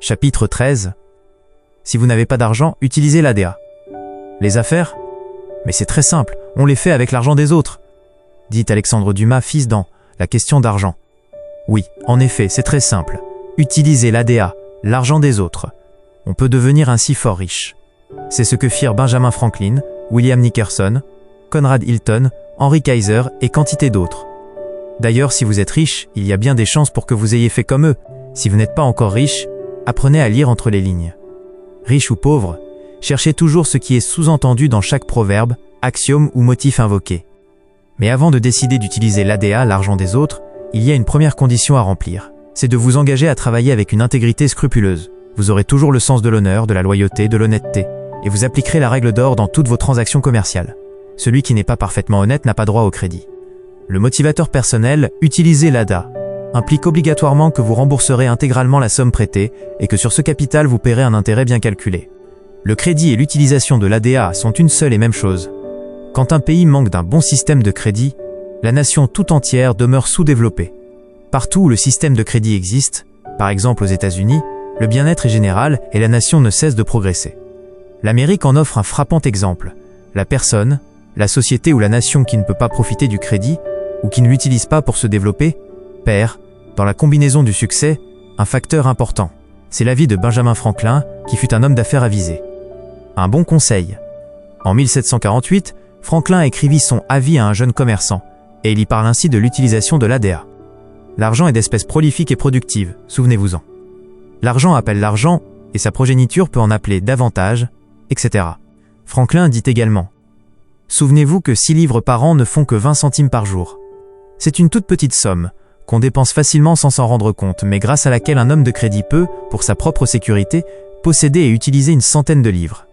Chapitre 13. Si vous n'avez pas d'argent, utilisez l'ADA. Les affaires? Mais c'est très simple, on les fait avec l'argent des autres, dit Alexandre Dumas, fils dans La question d'argent. Oui, en effet, c'est très simple. Utilisez l'ADA, l'argent des autres. On peut devenir ainsi fort riche. C'est ce que firent Benjamin Franklin, William Nickerson, Conrad Hilton, Henry Kaiser et quantité d'autres. D'ailleurs, si vous êtes riche, il y a bien des chances pour que vous ayez fait comme eux. Si vous n'êtes pas encore riche, apprenez à lire entre les lignes. Riche ou pauvre, cherchez toujours ce qui est sous-entendu dans chaque proverbe, axiome ou motif invoqué. Mais avant de décider d'utiliser l'ADA, l'argent des autres, il y a une première condition à remplir. C'est de vous engager à travailler avec une intégrité scrupuleuse. Vous aurez toujours le sens de l'honneur, de la loyauté, de l'honnêteté, et vous appliquerez la règle d'or dans toutes vos transactions commerciales. Celui qui n'est pas parfaitement honnête n'a pas droit au crédit. Le motivateur personnel, utiliser l'ADA, implique obligatoirement que vous rembourserez intégralement la somme prêtée et que sur ce capital vous paierez un intérêt bien calculé. Le crédit et l'utilisation de l'ADA sont une seule et même chose. Quand un pays manque d'un bon système de crédit, la nation tout entière demeure sous-développée. Partout où le système de crédit existe, par exemple aux États-Unis, le bien-être est général et la nation ne cesse de progresser. L'Amérique en offre un frappant exemple. La personne, la société ou la nation qui ne peut pas profiter du crédit ou qui ne l'utilise pas pour se développer, perd, dans la combinaison du succès, un facteur important. C'est l'avis de Benjamin Franklin, qui fut un homme d'affaires avisé. Un bon conseil. En 1748, Franklin écrivit son avis à un jeune commerçant, et il y parle ainsi de l'utilisation de l'ADA. L'argent est d'espèce prolifique et productive, souvenez-vous-en. L'argent appelle l'argent, et sa progéniture peut en appeler davantage, etc. Franklin dit également: souvenez-vous que 6 livres par an ne font que 20 centimes par jour. C'est une toute petite somme, qu'on dépense facilement sans s'en rendre compte, mais grâce à laquelle un homme de crédit peut, pour sa propre sécurité, posséder et utiliser une centaine de livres.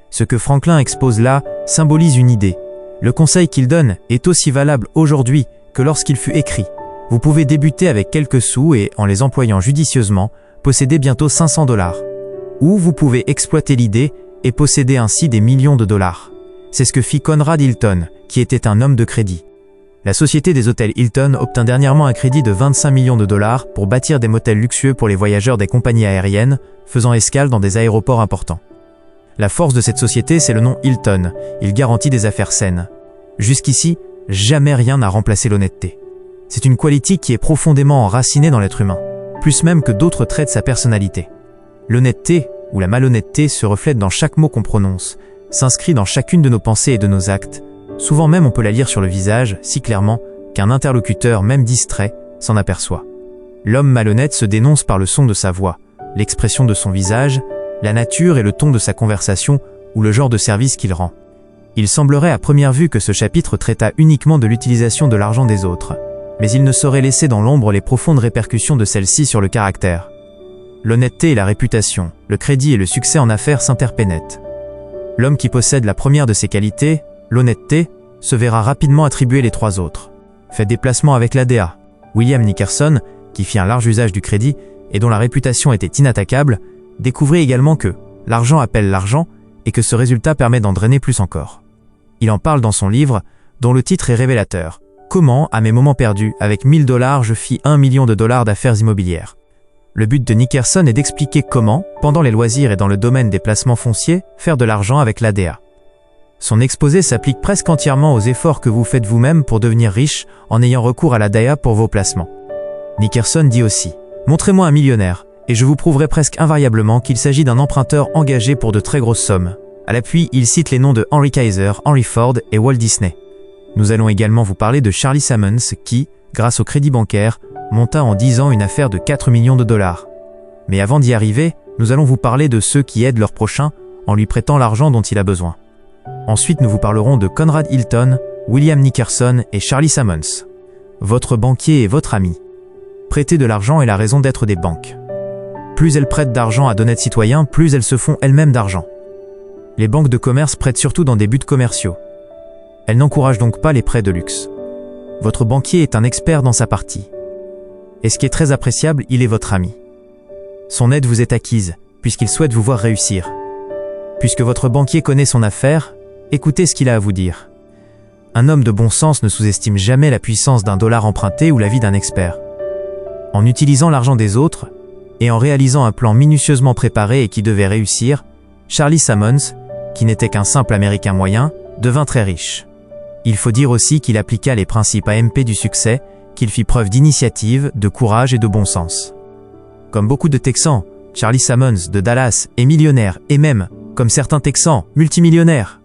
Ce que Franklin expose là symbolise une idée. Le conseil qu'il donne est aussi valable aujourd'hui que lorsqu'il fut écrit. Vous pouvez débuter avec quelques sous et, en les employant judicieusement, posséder bientôt 500 $. Ou vous pouvez exploiter l'idée et posséder ainsi des millions de dollars. C'est ce que fit Conrad Hilton, qui était un homme de crédit. La société des hôtels Hilton obtint dernièrement un crédit de 25 millions de dollars pour bâtir des motels luxueux pour les voyageurs des compagnies aériennes, faisant escale dans des aéroports importants. La force de cette société, c'est le nom Hilton. Il garantit des affaires saines. Jusqu'ici, jamais rien n'a remplacé l'honnêteté. C'est une qualité qui est profondément enracinée dans l'être humain, plus même que d'autres traits de sa personnalité. L'honnêteté, ou la malhonnêteté, se reflète dans chaque mot qu'on prononce, s'inscrit dans chacune de nos pensées et de nos actes. Souvent même on peut la lire sur le visage, si clairement, qu'un interlocuteur, même distrait, s'en aperçoit. L'homme malhonnête se dénonce par le son de sa voix, l'expression de son visage, la nature et le ton de sa conversation ou le genre de service qu'il rend. Il semblerait à première vue que ce chapitre traita uniquement de l'utilisation de l'argent des autres, mais il ne saurait laisser dans l'ombre les profondes répercussions de celle-ci sur le caractère. L'honnêteté et la réputation, le crédit et le succès en affaires s'interpénètrent. L'homme qui possède la première de ces qualités, l'honnêteté, se verra rapidement attribuer les 3 autres. Fait des placements avec l'ADA. William Nickerson, qui fit un large usage du crédit et dont la réputation était inattaquable, découvrit également que l'argent appelle l'argent et que ce résultat permet d'en drainer plus encore. Il en parle dans son livre, dont le titre est révélateur. Comment, à mes moments perdus, avec 1000 $, je fis 1 million de dollars d'affaires immobilières. Le but de Nickerson est d'expliquer comment, pendant les loisirs et dans le domaine des placements fonciers, faire de l'argent avec l'ADA. Son exposé s'applique presque entièrement aux efforts que vous faites vous-même pour devenir riche en ayant recours à l'ADA pour vos placements. Nickerson dit aussi: montrez-moi un millionnaire, et je vous prouverai presque invariablement qu'il s'agit d'un emprunteur engagé pour de très grosses sommes. À l'appui, il cite les noms de Henry Kaiser, Henry Ford et Walt Disney. Nous allons également vous parler de Charlie Sammons qui, grâce au crédit bancaire, monta en 10 ans une affaire de 4 millions de dollars. Mais avant d'y arriver, nous allons vous parler de ceux qui aident leur prochain en lui prêtant l'argent dont il a besoin. Ensuite, nous vous parlerons de Conrad Hilton, William Nickerson et Charlie Sammons. Votre banquier est votre ami. Prêter de l'argent est la raison d'être des banques. Plus elles prêtent d'argent à d'honnêtes citoyens, plus elles se font elles-mêmes d'argent. Les banques de commerce prêtent surtout dans des buts commerciaux. Elles n'encouragent donc pas les prêts de luxe. Votre banquier est un expert dans sa partie. Et ce qui est très appréciable, il est votre ami. Son aide vous est acquise, puisqu'il souhaite vous voir réussir. Puisque votre banquier connaît son affaire, écoutez ce qu'il a à vous dire. Un homme de bon sens ne sous-estime jamais la puissance d'un dollar emprunté ou la vie d'un expert. En utilisant l'argent des autres, et en réalisant un plan minutieusement préparé et qui devait réussir, Charlie Sammons, qui n'était qu'un simple Américain moyen, devint très riche. Il faut dire aussi qu'il appliqua les principes AMP du succès, qu'il fit preuve d'initiative, de courage et de bon sens. Comme beaucoup de Texans, Charlie Sammons de Dallas est millionnaire et même, comme certains Texans, multimillionnaire.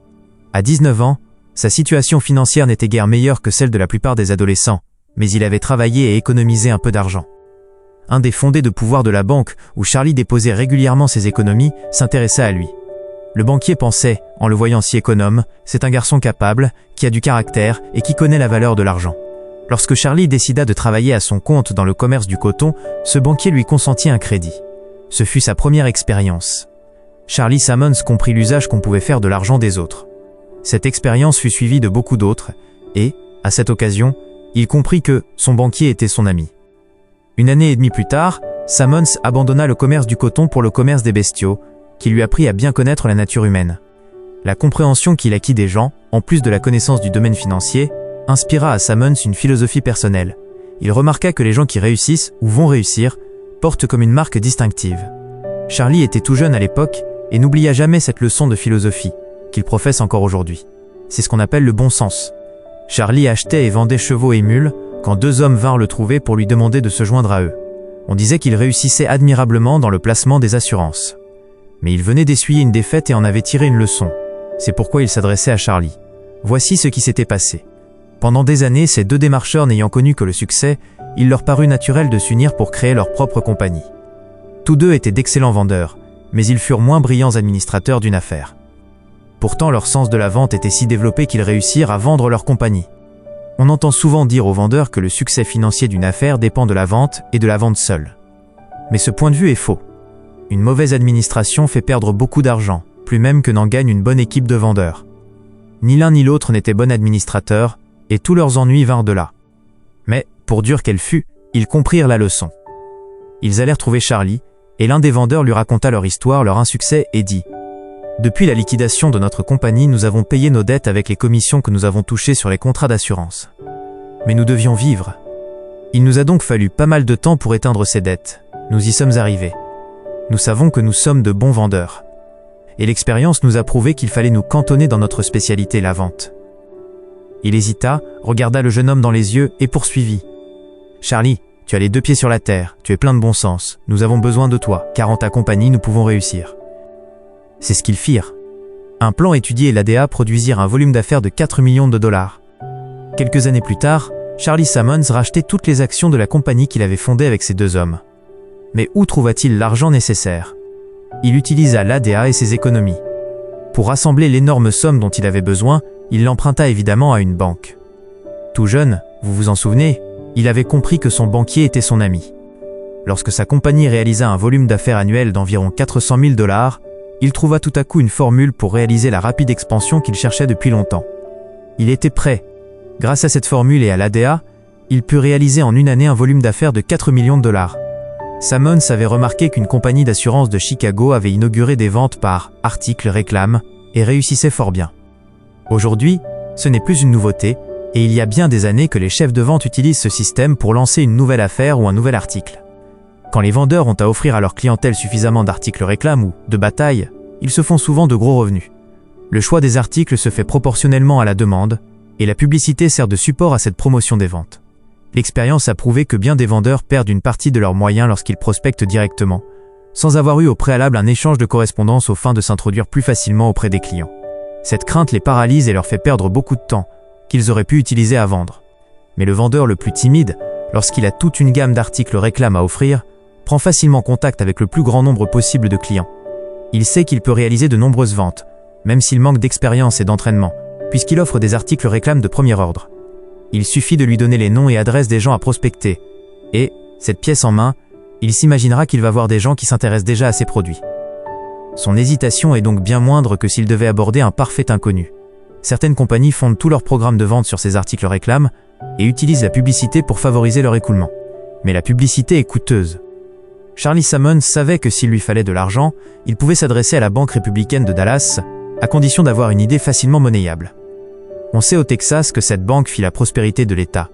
À 19 ans, sa situation financière n'était guère meilleure que celle de la plupart des adolescents, mais il avait travaillé et économisé un peu d'argent. Un des fondés de pouvoir de la banque, où Charlie déposait régulièrement ses économies, s'intéressait à lui. Le banquier pensait, en le voyant si économe, c'est un garçon capable, qui a du caractère et qui connaît la valeur de l'argent. Lorsque Charlie décida de travailler à son compte dans le commerce du coton, ce banquier lui consentit un crédit. Ce fut sa première expérience. Charlie Sammons comprit l'usage qu'on pouvait faire de l'argent des autres. Cette expérience fut suivie de beaucoup d'autres, et, à cette occasion, il comprit que son banquier était son ami. Une année et demie plus tard, Sammons abandonna le commerce du coton pour le commerce des bestiaux, qui lui apprit à bien connaître la nature humaine. La compréhension qu'il acquit des gens, en plus de la connaissance du domaine financier, inspira à Sammons une philosophie personnelle. Il remarqua que les gens qui réussissent, ou vont réussir, portent comme une marque distinctive. Charlie était tout jeune à l'époque, et n'oublia jamais cette leçon de philosophie, qu'il professe encore aujourd'hui. C'est ce qu'on appelle le bon sens. Charlie achetait et vendait chevaux et mules, quand deux hommes vinrent le trouver pour lui demander de se joindre à eux. On disait qu'il réussissait admirablement dans le placement des assurances. Mais il venait d'essuyer une défaite et en avait tiré une leçon. C'est pourquoi il s'adressait à Charlie. Voici ce qui s'était passé. Pendant des années, ces deux démarcheurs n'ayant connu que le succès, il leur parut naturel de s'unir pour créer leur propre compagnie. Tous deux étaient d'excellents vendeurs, mais ils furent moins brillants administrateurs d'une affaire. Pourtant, leur sens de la vente était si développé qu'ils réussirent à vendre leur compagnie. On entend souvent dire aux vendeurs que le succès financier d'une affaire dépend de la vente et de la vente seule. Mais ce point de vue est faux. Une mauvaise administration fait perdre beaucoup d'argent, plus même que n'en gagne une bonne équipe de vendeurs. Ni l'un ni l'autre n'était bon administrateur, et tous leurs ennuis vinrent de là. Mais, pour dure qu'elle fût, ils comprirent la leçon. Ils allèrent trouver Charlie, et l'un des vendeurs lui raconta leur histoire, leur insuccès, et dit « Depuis la liquidation de notre compagnie, nous avons payé nos dettes avec les commissions que nous avons touchées sur les contrats d'assurance. Mais nous devions vivre. Il nous a donc fallu pas mal de temps pour éteindre ces dettes. Nous y sommes arrivés. Nous savons que nous sommes de bons vendeurs. Et l'expérience nous a prouvé qu'il fallait nous cantonner dans notre spécialité, la vente. » Il hésita, regarda le jeune homme dans les yeux et poursuivit. « Charlie, tu as les deux pieds sur la terre, tu es plein de bon sens, nous avons besoin de toi, car en ta compagnie nous pouvons réussir. » C'est ce qu'ils firent. Un plan étudié et l'ADA produisirent un volume d'affaires de 4 millions de dollars. Quelques années plus tard, Charlie Sammons rachetait toutes les actions de la compagnie qu'il avait fondée avec ces deux hommes. Mais où trouva-t-il l'argent nécessaire? Il utilisa l'ADA et ses économies. Pour rassembler l'énorme somme dont il avait besoin, il l'emprunta évidemment à une banque. Tout jeune, vous vous en souvenez, il avait compris que son banquier était son ami. Lorsque sa compagnie réalisa un volume d'affaires annuel d'environ 400 000 $, il trouva tout à coup une formule pour réaliser la rapide expansion qu'il cherchait depuis longtemps. Il était prêt. Grâce à cette formule et à l'ADA, il put réaliser en une année un volume d'affaires de 4 millions de $. Sammons avait remarqué qu'une compagnie d'assurance de Chicago avait inauguré des ventes par article réclame et réussissait fort bien. Aujourd'hui, ce n'est plus une nouveauté, et il y a bien des années que les chefs de vente utilisent ce système pour lancer une nouvelle affaire ou un nouvel article. Quand les vendeurs ont à offrir à leur clientèle suffisamment d'articles réclame ou de bataille, ils se font souvent de gros revenus. Le choix des articles se fait proportionnellement à la demande, et la publicité sert de support à cette promotion des ventes. L'expérience a prouvé que bien des vendeurs perdent une partie de leurs moyens lorsqu'ils prospectent directement, sans avoir eu au préalable un échange de correspondance aux fins de s'introduire plus facilement auprès des clients. Cette crainte les paralyse et leur fait perdre beaucoup de temps, qu'ils auraient pu utiliser à vendre. Mais le vendeur le plus timide, lorsqu'il a toute une gamme d'articles réclame à offrir, prend facilement contact avec le plus grand nombre possible de clients. Il sait qu'il peut réaliser de nombreuses ventes, même s'il manque d'expérience et d'entraînement, puisqu'il offre des articles réclame de premier ordre. Il suffit de lui donner les noms et adresses des gens à prospecter, et, cette pièce en main, il s'imaginera qu'il va voir des gens qui s'intéressent déjà à ses produits. Son hésitation est donc bien moindre que s'il devait aborder un parfait inconnu. Certaines compagnies fondent tout leur programme de vente sur ces articles réclame et utilisent la publicité pour favoriser leur écoulement. Mais la publicité est coûteuse. Charlie Sammons savait que s'il lui fallait de l'argent, il pouvait s'adresser à la Banque républicaine de Dallas, à condition d'avoir une idée facilement monnayable. On sait au Texas que cette banque fit la prospérité de l'État.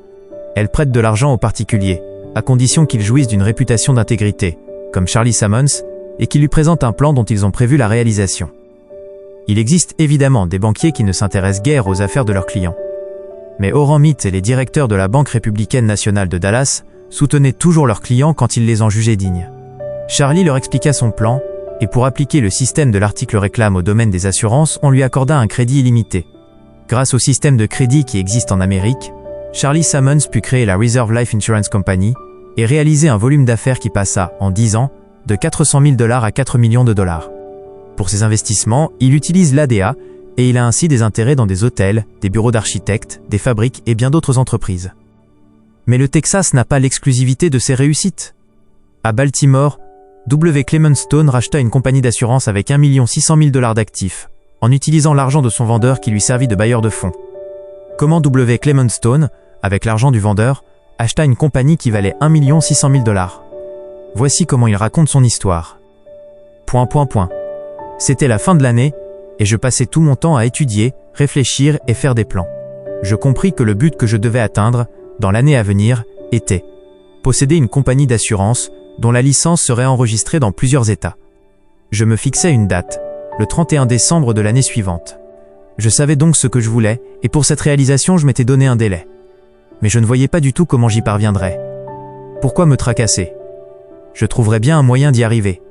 Elle prête de l'argent aux particuliers, à condition qu'ils jouissent d'une réputation d'intégrité, comme Charlie Sammons, et qui lui présentent un plan dont ils ont prévu la réalisation. Il existe évidemment des banquiers qui ne s'intéressent guère aux affaires de leurs clients. Mais Oran Mead et les directeurs de la Banque républicaine nationale de Dallas soutenaient toujours leurs clients quand ils les en jugeaient dignes. Charlie leur expliqua son plan, et pour appliquer le système de l'article réclame au domaine des assurances, on lui accorda un crédit illimité. Grâce au système de crédit qui existe en Amérique, Charlie Sammons put créer la Reserve Life Insurance Company et réaliser un volume d'affaires qui passa, en 10 ans, de 400 000 $ à 4 millions de dollars. Pour ses investissements, il utilise l'ADA et il a ainsi des intérêts dans des hôtels, des bureaux d'architectes, des fabriques et bien d'autres entreprises. Mais le Texas n'a pas l'exclusivité de ses réussites. À Baltimore, W. Clement Stone racheta une compagnie d'assurance avec 1 600 000 $ d'actifs, en utilisant l'argent de son vendeur qui lui servit de bailleur de fonds. Comment W. Clement Stone, avec l'argent du vendeur, acheta une compagnie qui valait 1 600 000 $. Voici comment il raconte son histoire. C'était la fin de l'année, et je passais tout mon temps à étudier, réfléchir et faire des plans. Je compris que le but que je devais atteindre, dans l'année à venir, était posséder une compagnie d'assurance dont la licence serait enregistrée dans plusieurs États. Je me fixais une date, le 31 décembre de l'année suivante. Je savais donc ce que je voulais, et pour cette réalisation je m'étais donné un délai. Mais je ne voyais pas du tout comment j'y parviendrais. Pourquoi me tracasser ? Je trouverais bien un moyen d'y arriver.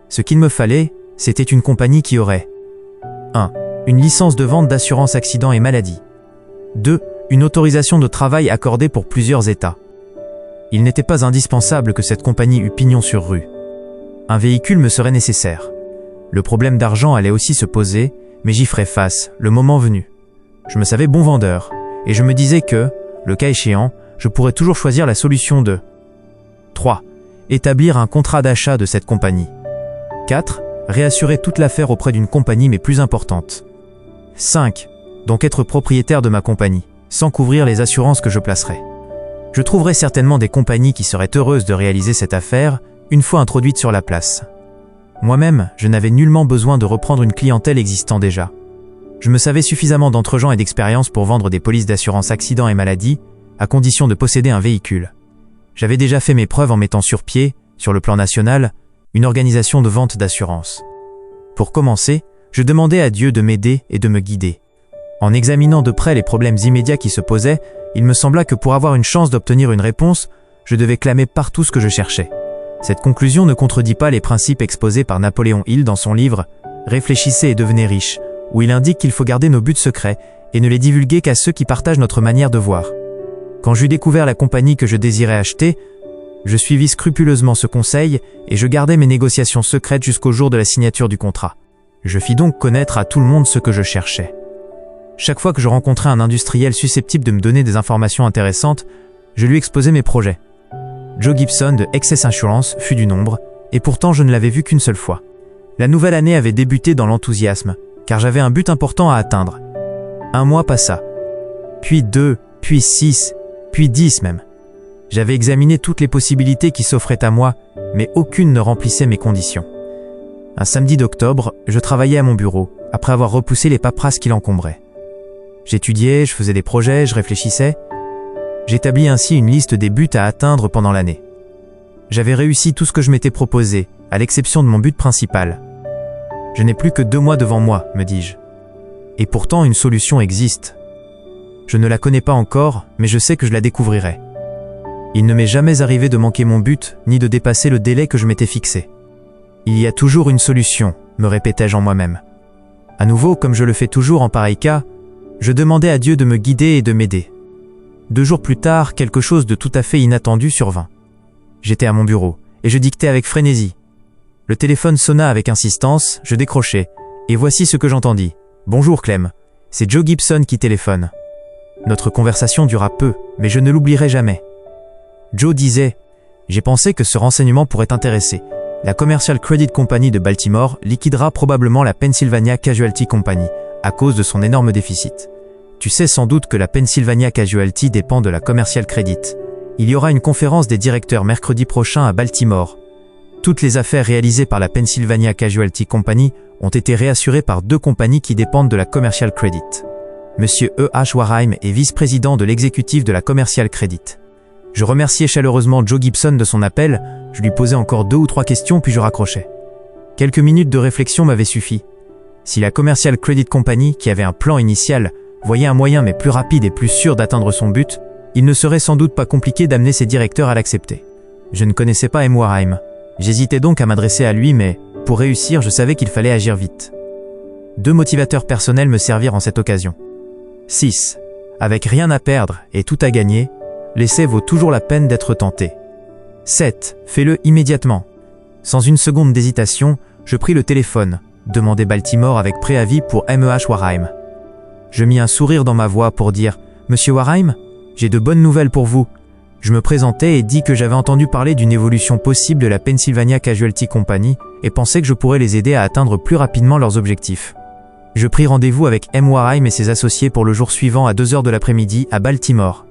Ce qu'il me fallait, c'était une compagnie qui aurait 1. Une licence de vente d'assurance accident et maladie. 2. Une autorisation de travail accordée pour plusieurs États. Il n'était pas indispensable que cette compagnie eût pignon sur rue. Un véhicule me serait nécessaire. Le problème d'argent allait aussi se poser, mais j'y ferais face, le moment venu. Je me savais bon vendeur, et je me disais que, le cas échéant, je pourrais toujours choisir la solution de 3. Établir un contrat d'achat de cette compagnie. 4. Réassurer toute l'affaire auprès d'une compagnie mais plus importante. 5. Donc être propriétaire de ma compagnie, sans couvrir les assurances que je placerais. Je trouverais certainement des compagnies qui seraient heureuses de réaliser cette affaire une fois introduite sur la place. Moi-même, je n'avais nullement besoin de reprendre une clientèle existant déjà. Je me savais suffisamment d'entre-gens et d'expérience pour vendre des polices d'assurance accident et maladie, à condition de posséder un véhicule. J'avais déjà fait mes preuves en mettant sur pied, sur le plan national, une organisation de vente d'assurance. Pour commencer, je demandais à Dieu de m'aider et de me guider. En examinant de près les problèmes immédiats qui se posaient, il me sembla que pour avoir une chance d'obtenir une réponse, je devais clamer partout ce que je cherchais. Cette conclusion ne contredit pas les principes exposés par Napoléon Hill dans son livre « Réfléchissez et devenez riche », où il indique qu'il faut garder nos buts secrets et ne les divulguer qu'à ceux qui partagent notre manière de voir. Quand j'eus découvert la compagnie que je désirais acheter, je suivis scrupuleusement ce conseil et je gardai mes négociations secrètes jusqu'au jour de la signature du contrat. Je fis donc connaître à tout le monde ce que je cherchais. Chaque fois que je rencontrais un industriel susceptible de me donner des informations intéressantes, je lui exposais mes projets. Joe Gibson de Excess Insurance fut du nombre, et pourtant je ne l'avais vu qu'une seule fois. La nouvelle année avait débuté dans l'enthousiasme, car j'avais un but important à atteindre. 1 mois passa, puis 2, puis 6, puis 10 même. J'avais examiné toutes les possibilités qui s'offraient à moi, mais aucune ne remplissait mes conditions. Un samedi d'octobre, je travaillais à mon bureau, après avoir repoussé les paperasses qui l'encombraient. J'étudiais, je faisais des projets, je réfléchissais. J'établis ainsi une liste des buts à atteindre pendant l'année. J'avais réussi tout ce que je m'étais proposé, à l'exception de mon but principal. Je n'ai plus que 2 mois devant moi, me dis-je. Et pourtant, une solution existe. Je ne la connais pas encore, mais je sais que je la découvrirai. Il ne m'est jamais arrivé de manquer mon but, ni de dépasser le délai que je m'étais fixé. Il y a toujours une solution, me répétais-je en moi-même. À nouveau, comme je le fais toujours en pareil cas, je demandais à Dieu de me guider et de m'aider. 2 jours plus tard, quelque chose de tout à fait inattendu survint. J'étais à mon bureau, et je dictais avec frénésie. Le téléphone sonna avec insistance, je décrochai, et voici ce que j'entendis. « Bonjour Clem, c'est Joe Gibson qui téléphone. » Notre conversation dura peu, mais je ne l'oublierai jamais. Joe disait « J'ai pensé que ce renseignement pourrait t'intéresser. La Commercial Credit Company de Baltimore liquidera probablement la Pennsylvania Casualty Company à cause de son énorme déficit. Tu sais sans doute que la Pennsylvania Casualty dépend de la Commercial Credit. Il y aura une conférence des directeurs mercredi prochain à Baltimore. Toutes les affaires réalisées par la Pennsylvania Casualty Company ont été réassurées par 2 compagnies qui dépendent de la Commercial Credit. Monsieur E. H. Warheim est vice-président de l'exécutif de la Commercial Credit. Je remerciais chaleureusement Joe Gibson de son appel, je lui posais encore 2 ou 3 questions puis je raccrochais. Quelques minutes de réflexion m'avaient suffi. Si la Commercial Credit Company, qui avait un plan initial, voyait un moyen mais plus rapide et plus sûr d'atteindre son but, il ne serait sans doute pas compliqué d'amener ses directeurs à l'accepter. Je ne connaissais pas M. Wareheim. J'hésitais donc à m'adresser à lui, mais pour réussir, je savais qu'il fallait agir vite. 2 motivateurs personnels me servirent en cette occasion. 6. Avec rien à perdre et tout à gagner, l'essai vaut toujours la peine d'être tenté. 7. Fais-le immédiatement. Sans une seconde d'hésitation, je pris le téléphone, demandai Baltimore avec préavis pour M.E.H. Wareheim. Je mis un sourire dans ma voix pour dire « Monsieur Wareheim, j'ai de bonnes nouvelles pour vous. » Je me présentai et dis que j'avais entendu parler d'une évolution possible de la Pennsylvania Casualty Company et pensais que je pourrais les aider à atteindre plus rapidement leurs objectifs. Je pris rendez-vous avec M. Wareheim et ses associés pour le jour suivant à 2h de l'après-midi à Baltimore.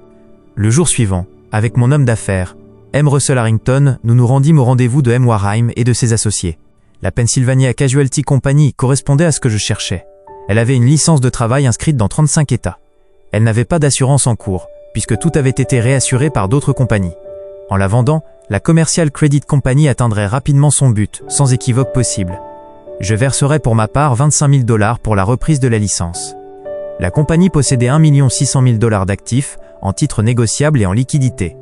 Le jour suivant, avec mon homme d'affaires, M. Russell Harrington, nous nous rendîmes au rendez-vous de M. Wareheim et de ses associés. La Pennsylvania Casualty Company correspondait à ce que je cherchais. Elle avait une licence de travail inscrite dans 35 États. Elle n'avait pas d'assurance en cours, puisque tout avait été réassuré par d'autres compagnies. En la vendant, la Commercial Credit Company atteindrait rapidement son but, sans équivoque possible. Je verserai pour ma part $25 000 pour la reprise de la licence. La compagnie possédait $1 600 000 d'actifs, en titres négociables et en liquidité.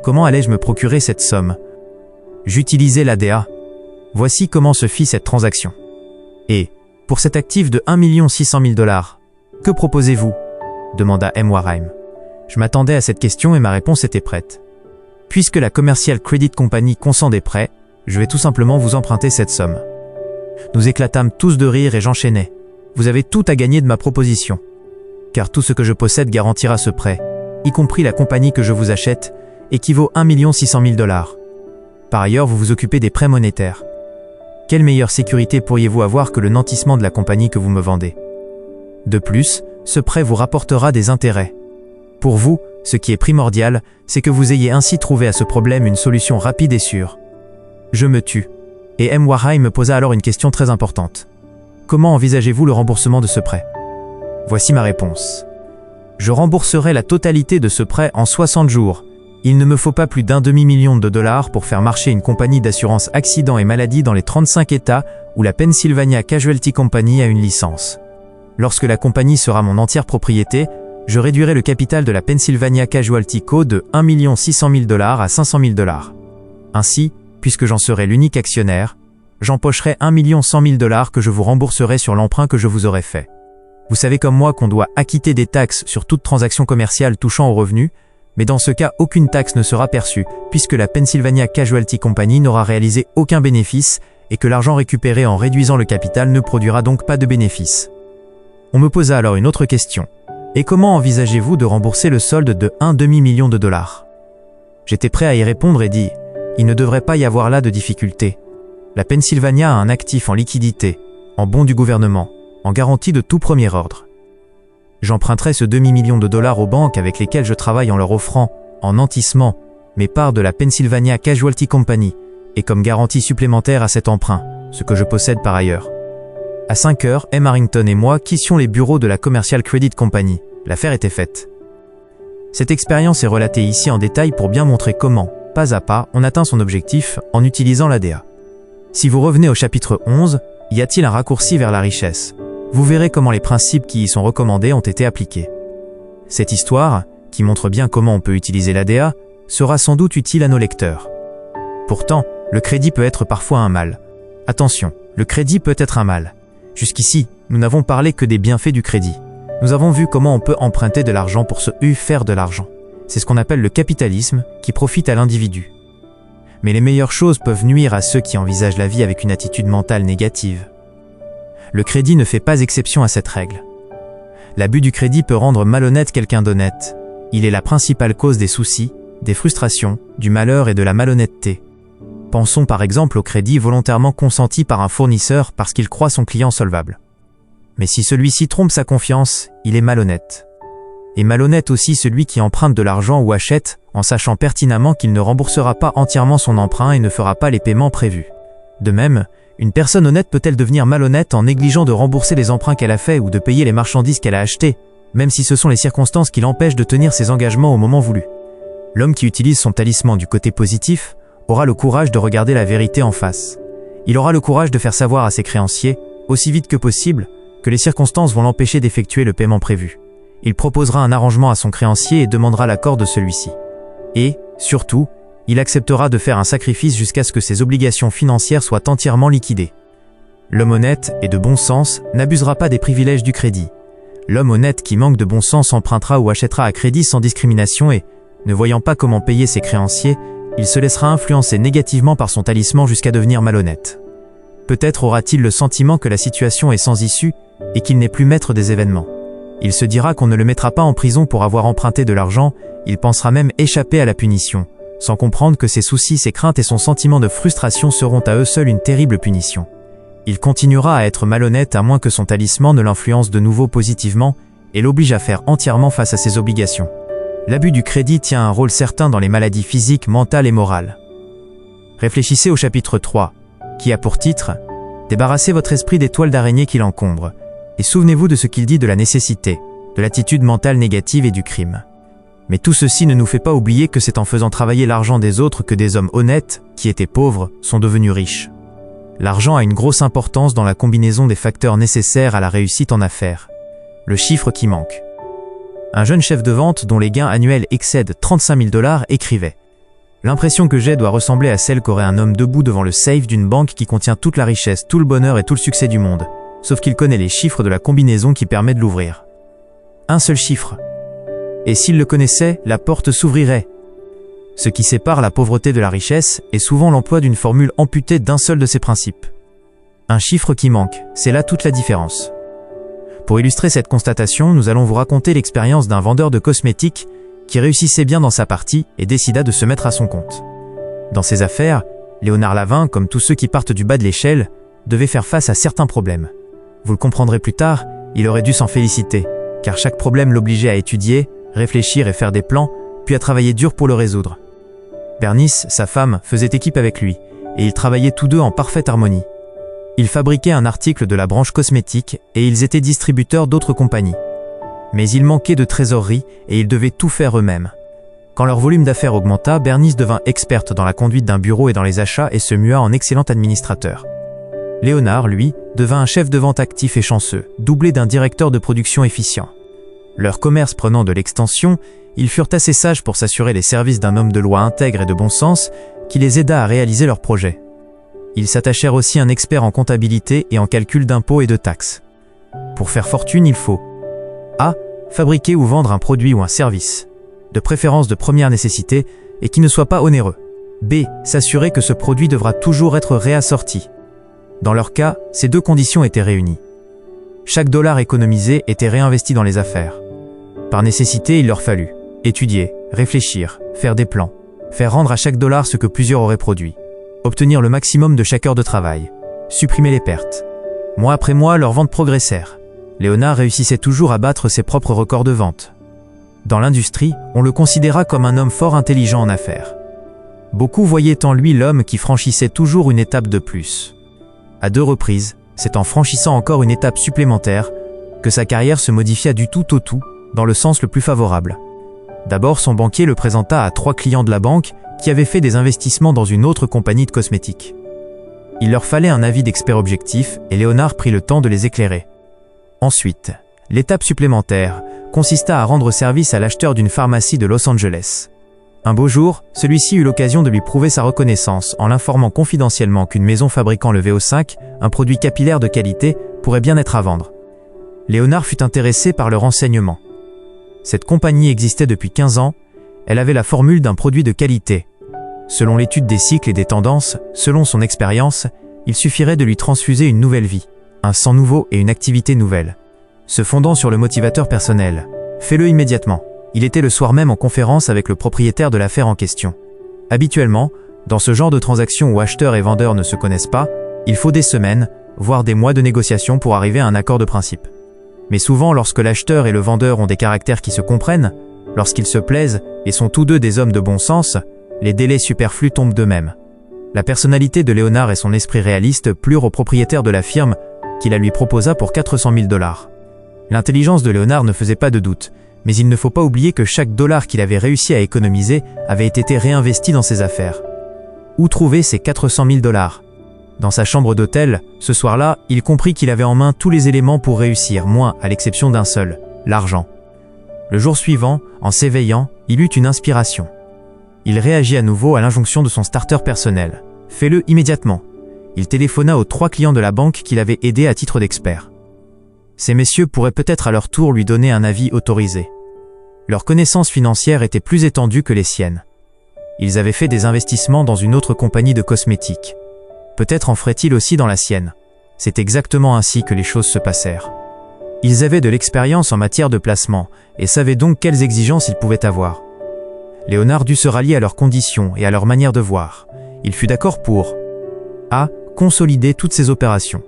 Comment allais-je me procurer cette somme? J'utilisais l'ADA. Voici comment se fit cette transaction. Et, pour cet actif de $1 600 000, que proposez-vous? Demanda M. Wareheim. Je m'attendais à cette question et ma réponse était prête. Puisque la Commercial Credit Company consent des prêts, je vais tout simplement vous emprunter cette somme. Nous éclatâmes tous de rire et j'enchaînais. Vous avez tout à gagner de ma proposition. Car tout ce que je possède garantira ce prêt, y compris la compagnie que je vous achète, équivaut $1 600 000. Par ailleurs, vous vous occupez des prêts monétaires. Quelle meilleure sécurité pourriez-vous avoir que le nantissement de la compagnie que vous me vendez? De plus, ce prêt vous rapportera des intérêts. Pour vous, ce qui est primordial, c'est que vous ayez ainsi trouvé à ce problème une solution rapide et sûre. Je me tus. Et M. Wareheim me posa alors une question très importante. Comment envisagez-vous le remboursement de ce prêt? Voici ma réponse. Je rembourserai la totalité de ce prêt en 60 jours. Il ne me faut pas plus d'1 demi-million de dollars pour faire marcher une compagnie d'assurance accident et maladie dans les 35 États où la Pennsylvania Casualty Company a une licence. Lorsque la compagnie sera mon entière propriété, je réduirai le capital de la Pennsylvania Casualty Co. de $1 600 000 à $500 000. Ainsi, puisque j'en serai l'unique actionnaire, j'empocherai $1 100 000 que je vous rembourserai sur l'emprunt que je vous aurai fait. Vous savez comme moi qu'on doit acquitter des taxes sur toute transaction commerciale touchant aux revenus, mais dans ce cas, aucune taxe ne sera perçue, puisque la Pennsylvania Casualty Company n'aura réalisé aucun bénéfice et que l'argent récupéré en réduisant le capital ne produira donc pas de bénéfice. On me posa alors une autre question. Et comment envisagez-vous de rembourser le solde de $1 demi-million de dollars? J'étais prêt à y répondre et dit « Il ne devrait pas y avoir là de difficulté. La Pennsylvania a un actif en liquidité, en bons du gouvernement, en garantie de tout premier ordre. J'emprunterai ce demi-million de dollars aux banques avec lesquelles je travaille en leur offrant, en nantissement, mes parts de la Pennsylvania Casualty Company et comme garantie supplémentaire à cet emprunt, ce que je possède par ailleurs. À 5 heures, M. Harrington et moi quittions les bureaux de la Commercial Credit Company. L'affaire était faite. Cette expérience est relatée ici en détail pour bien montrer comment, pas à pas, on atteint son objectif en utilisant l'ADA. Si vous revenez au chapitre 11, y a-t-il un raccourci vers la richesse? Vous verrez comment les principes qui y sont recommandés ont été appliqués. Cette histoire, qui montre bien comment on peut utiliser l'ADA, sera sans doute utile à nos lecteurs. Pourtant, le crédit peut être parfois un mal. Attention, le crédit peut être un mal. Jusqu'ici, nous n'avons parlé que des bienfaits du crédit. Nous avons vu comment on peut emprunter de l'argent pour se faire de l'argent. C'est ce qu'on appelle le capitalisme qui profite à l'individu. Mais les meilleures choses peuvent nuire à ceux qui envisagent la vie avec une attitude mentale négative. Le crédit ne fait pas exception à cette règle. L'abus du crédit peut rendre malhonnête quelqu'un d'honnête. Il est la principale cause des soucis, des frustrations, du malheur et de la malhonnêteté. Pensons par exemple au crédit volontairement consenti par un fournisseur parce qu'il croit son client solvable. Mais si celui-ci trompe sa confiance, il est malhonnête. Et malhonnête aussi celui qui emprunte de l'argent ou achète en sachant pertinemment qu'il ne remboursera pas entièrement son emprunt et ne fera pas les paiements prévus. De même, une personne honnête peut-elle devenir malhonnête en négligeant de rembourser les emprunts qu'elle a faits ou de payer les marchandises qu'elle a achetées, même si ce sont les circonstances qui l'empêchent de tenir ses engagements au moment voulu. L'homme qui utilise son talisman du côté positif aura le courage de regarder la vérité en face. Il aura le courage de faire savoir à ses créanciers, aussi vite que possible, que les circonstances vont l'empêcher d'effectuer le paiement prévu. Il proposera un arrangement à son créancier et demandera l'accord de celui-ci. Et, surtout, il acceptera de faire un sacrifice jusqu'à ce que ses obligations financières soient entièrement liquidées. L'homme honnête et de bon sens n'abusera pas des privilèges du crédit. L'homme honnête qui manque de bon sens empruntera ou achètera à crédit sans discrimination et, ne voyant pas comment payer ses créanciers, il se laissera influencer négativement par son talisman jusqu'à devenir malhonnête. Peut-être aura-t-il le sentiment que la situation est sans issue et qu'il n'est plus maître des événements. Il se dira qu'on ne le mettra pas en prison pour avoir emprunté de l'argent, il pensera même échapper à la punition, sans comprendre que ses soucis, ses craintes et son sentiment de frustration seront à eux seuls une terrible punition. Il continuera à être malhonnête à moins que son talisman ne l'influence de nouveau positivement et l'oblige à faire entièrement face à ses obligations. L'abus du crédit tient un rôle certain dans les maladies physiques, mentales et morales. Réfléchissez au chapitre 3, qui a pour titre « Débarrassez votre esprit des toiles d'araignée qui l'encombrent » et souvenez-vous de ce qu'il dit de la nécessité, de l'attitude mentale négative et du crime. Mais tout ceci ne nous fait pas oublier que c'est en faisant travailler l'argent des autres que des hommes honnêtes, qui étaient pauvres, sont devenus riches. L'argent a une grosse importance dans la combinaison des facteurs nécessaires à la réussite en affaires. Le chiffre qui manque. Un jeune chef de vente dont les gains annuels excèdent 35 000 $ écrivait « L'impression que j'ai doit ressembler à celle qu'aurait un homme debout devant le safe d'une banque qui contient toute la richesse, tout le bonheur et tout le succès du monde, sauf qu'il connaît les chiffres de la combinaison qui permet de l'ouvrir. Un seul chiffre. Et s'il le connaissait, la porte s'ouvrirait. Ce qui sépare la pauvreté de la richesse est souvent l'emploi d'une formule amputée d'un seul de ses principes. Un chiffre qui manque, c'est là toute la différence. » Pour illustrer cette constatation, nous allons vous raconter l'expérience d'un vendeur de cosmétiques qui réussissait bien dans sa partie et décida de se mettre à son compte. Dans ses affaires, Léonard Lavin, comme tous ceux qui partent du bas de l'échelle, devait faire face à certains problèmes. Vous le comprendrez plus tard, il aurait dû s'en féliciter, car chaque problème l'obligeait à étudier, réfléchir et faire des plans, puis à travailler dur pour le résoudre. Bernice, sa femme, faisait équipe avec lui, et ils travaillaient tous deux en parfaite harmonie. Ils fabriquaient un article de la branche cosmétique et ils étaient distributeurs d'autres compagnies. Mais ils manquaient de trésorerie et ils devaient tout faire eux-mêmes. Quand leur volume d'affaires augmenta, Bernice devint experte dans la conduite d'un bureau et dans les achats et se mua en excellent administrateur. Léonard, lui, devint un chef de vente actif et chanceux, doublé d'un directeur de production efficient. Leur commerce prenant de l'extension, ils furent assez sages pour s'assurer les services d'un homme de loi intègre et de bon sens qui les aida à réaliser leurs projets. Ils s'attachèrent aussi à un expert en comptabilité et en calcul d'impôts et de taxes. Pour faire fortune, il faut A. Fabriquer ou vendre un produit ou un service, de préférence de première nécessité, et qui ne soit pas onéreux. B. S'assurer que ce produit devra toujours être réassorti. Dans leur cas, ces deux conditions étaient réunies. Chaque dollar économisé était réinvesti dans les affaires. Par nécessité, il leur fallut étudier, réfléchir, faire des plans, faire rendre à chaque dollar ce que plusieurs auraient produit. Obtenir le maximum de chaque heure de travail, supprimer les pertes. Mois après mois, leurs ventes progressèrent. Léonard réussissait toujours à battre ses propres records de vente. Dans l'industrie, on le considéra comme un homme fort intelligent en affaires. Beaucoup voyaient en lui l'homme qui franchissait toujours une étape de plus. À 2 reprises, c'est en franchissant encore une étape supplémentaire que sa carrière se modifia du tout au tout, dans le sens le plus favorable. D'abord, son banquier le présenta à 3 clients de la banque qui avaient fait des investissements dans une autre compagnie de cosmétiques. Il leur fallait un avis d'expert objectif et Léonard prit le temps de les éclairer. Ensuite, l'étape supplémentaire consista à rendre service à l'acheteur d'une pharmacie de Los Angeles. Un beau jour, celui-ci eut l'occasion de lui prouver sa reconnaissance en l'informant confidentiellement qu'une maison fabriquant le VO5, un produit capillaire de qualité, pourrait bien être à vendre. Léonard fut intéressé par le renseignement. Cette compagnie existait depuis 15 ans, elle avait la formule d'un produit de qualité. Selon l'étude des cycles et des tendances, selon son expérience, il suffirait de lui transfuser une nouvelle vie, un sang nouveau et une activité nouvelle. Se fondant sur le motivateur personnel, fais-le immédiatement. Il était le soir même en conférence avec le propriétaire de l'affaire en question. Habituellement, dans ce genre de transaction où acheteurs et vendeurs ne se connaissent pas, il faut des semaines, voire des mois de négociation pour arriver à un accord de principe. Mais souvent, lorsque l'acheteur et le vendeur ont des caractères qui se comprennent, lorsqu'ils se plaisent et sont tous deux des hommes de bon sens, les délais superflus tombent d'eux-mêmes. La personnalité de Léonard et son esprit réaliste plurent au propriétaire de la firme qui la lui proposa pour 400 000 $. L'intelligence de Léonard ne faisait pas de doute, Mais il ne faut pas oublier que chaque dollar qu'il avait réussi à économiser avait été réinvesti dans ses affaires. Où trouver ces 400 000 $? Dans sa chambre d'hôtel, ce soir-là, il comprit qu'il avait en main tous les éléments pour réussir, moins à l'exception d'un seul, l'argent. Le jour suivant, en s'éveillant, il eut une inspiration. Il réagit à nouveau à l'injonction de son starter personnel. « Fais-le immédiatement !» Il téléphona aux 3 clients de la banque qu'il avait aidés à titre d'expert. Ces messieurs pourraient peut-être à leur tour lui donner un avis autorisé. Leurs connaissances financières étaient plus étendues que les siennes. Ils avaient fait des investissements dans une autre compagnie de cosmétiques. Peut-être en ferait-il aussi dans la sienne. C'est exactement ainsi que les choses se passèrent. Ils avaient de l'expérience en matière de placement et savaient donc quelles exigences ils pouvaient avoir. Léonard dut se rallier à leurs conditions et à leur manière de voir. Il fut d'accord pour A. Consolider toutes ses opérations.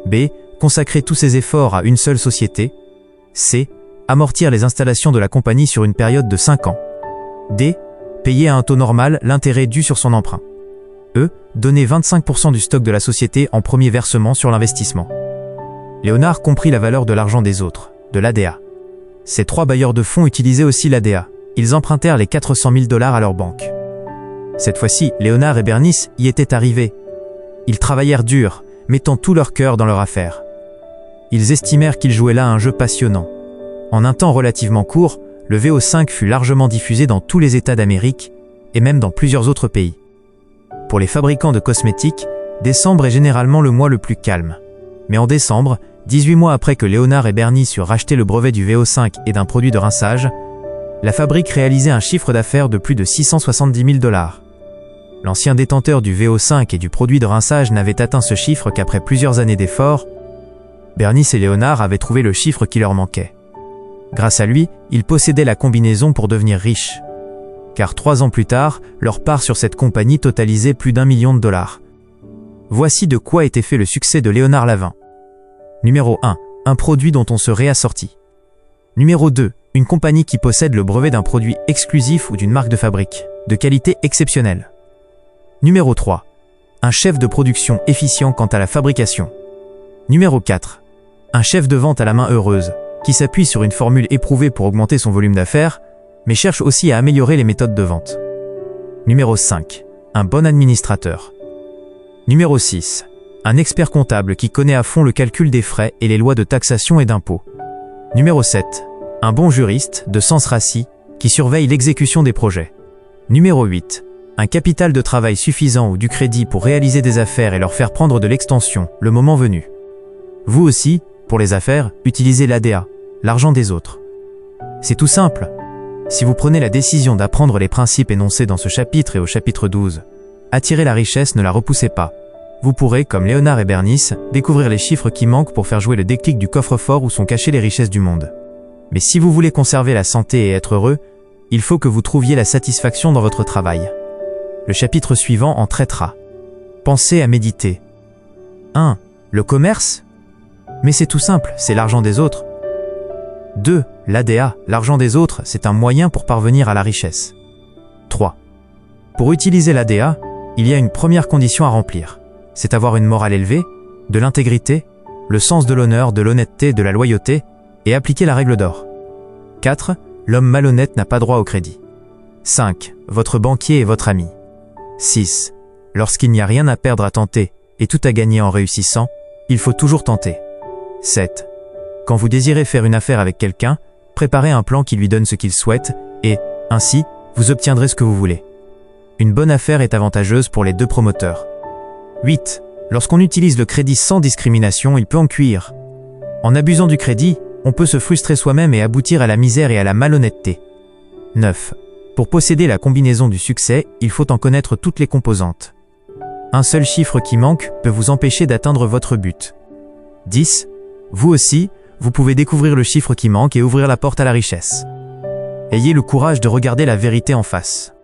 B. Consacrer tous ses efforts à une seule société. C. Amortir les installations de la compagnie sur une période de 5 ans. D. Payer à un taux normal l'intérêt dû sur son emprunt. E. Donner 25% du stock de la société en premier versement sur l'investissement. Léonard comprit la valeur de l'argent des autres, de l'ADA. Ces 3 bailleurs de fonds utilisaient aussi l'ADA. Ils empruntèrent les 400 000 $ à leur banque. Cette fois-ci, Léonard et Bernice y étaient arrivés. Ils travaillèrent dur, mettant tout leur cœur dans leur affaire. Ils estimèrent qu'ils jouaient là un jeu passionnant. En un temps relativement court, le VO5 fut largement diffusé dans tous les États d'Amérique et même dans plusieurs autres pays. Pour les fabricants de cosmétiques, décembre est généralement le mois le plus calme. Mais en décembre, 18 mois après que Léonard et Bernice eurent racheté le brevet du VO5 et d'un produit de rinçage, la fabrique réalisait un chiffre d'affaires de plus de 670 000 $. L'ancien détenteur du VO5 et du produit de rinçage n'avait atteint ce chiffre qu'après plusieurs années d'efforts. Bernice et Léonard avaient trouvé le chiffre qui leur manquait. Grâce à lui, ils possédaient la combinaison pour devenir riches. Car 3 ans plus tard, leur part sur cette compagnie totalisait plus d'1 million $. Voici de quoi était fait le succès de Léonard Lavin. Numéro 1. Un produit dont on se réassortit. Numéro 2. Une compagnie qui possède le brevet d'un produit exclusif ou d'une marque de fabrique, de qualité exceptionnelle. Numéro 3. Un chef de production efficient quant à la fabrication. Numéro 4. Un chef de vente à la main heureuse, qui s'appuie sur une formule éprouvée pour augmenter son volume d'affaires, mais cherche aussi à améliorer les méthodes de vente. Numéro 5. Un bon administrateur. Numéro 6. Un expert comptable qui connaît à fond le calcul des frais et les lois de taxation et d'impôts. Numéro 7. Un bon juriste, de sens rassis, qui surveille l'exécution des projets. Numéro 8. Un capital de travail suffisant ou du crédit pour réaliser des affaires et leur faire prendre de l'extension, le moment venu. Vous aussi, pour les affaires, utilisez l'ADA, l'argent des autres. C'est tout simple. Si vous prenez la décision d'apprendre les principes énoncés dans ce chapitre et au chapitre 12, attirer la richesse, ne la repoussez pas. Vous pourrez, comme Léonard et Bernice, découvrir les chiffres qui manquent pour faire jouer le déclic du coffre-fort où sont cachées les richesses du monde. Mais si vous voulez conserver la santé et être heureux, il faut que vous trouviez la satisfaction dans votre travail. Le chapitre suivant en traitera. Pensez à méditer. 1. Le commerce ? Mais c'est tout simple, c'est l'argent des autres. 2. L'ADA, l'argent des autres, c'est un moyen pour parvenir à la richesse. 3. Pour utiliser l'ADA, il y a une première condition à remplir. C'est avoir une morale élevée, de l'intégrité, le sens de l'honneur, de l'honnêteté, de la loyauté, et appliquer la règle d'or. 4. L'homme malhonnête n'a pas droit au crédit. 5. Votre banquier est votre ami. 6. Lorsqu'il n'y a rien à perdre à tenter, et tout à gagner en réussissant, il faut toujours tenter. 7. Quand vous désirez faire une affaire avec quelqu'un, préparez un plan qui lui donne ce qu'il souhaite, et, ainsi, vous obtiendrez ce que vous voulez. Une bonne affaire est avantageuse pour les deux promoteurs. 8. Lorsqu'on utilise le crédit sans discrimination, il peut en cuire. En abusant du crédit, on peut se frustrer soi-même et aboutir à la misère et à la malhonnêteté. 9. Pour posséder la combinaison du succès, il faut en connaître toutes les composantes. Un seul chiffre qui manque peut vous empêcher d'atteindre votre but. 10. Vous aussi, vous pouvez découvrir le chiffre qui manque et ouvrir la porte à la richesse. Ayez le courage de regarder la vérité en face.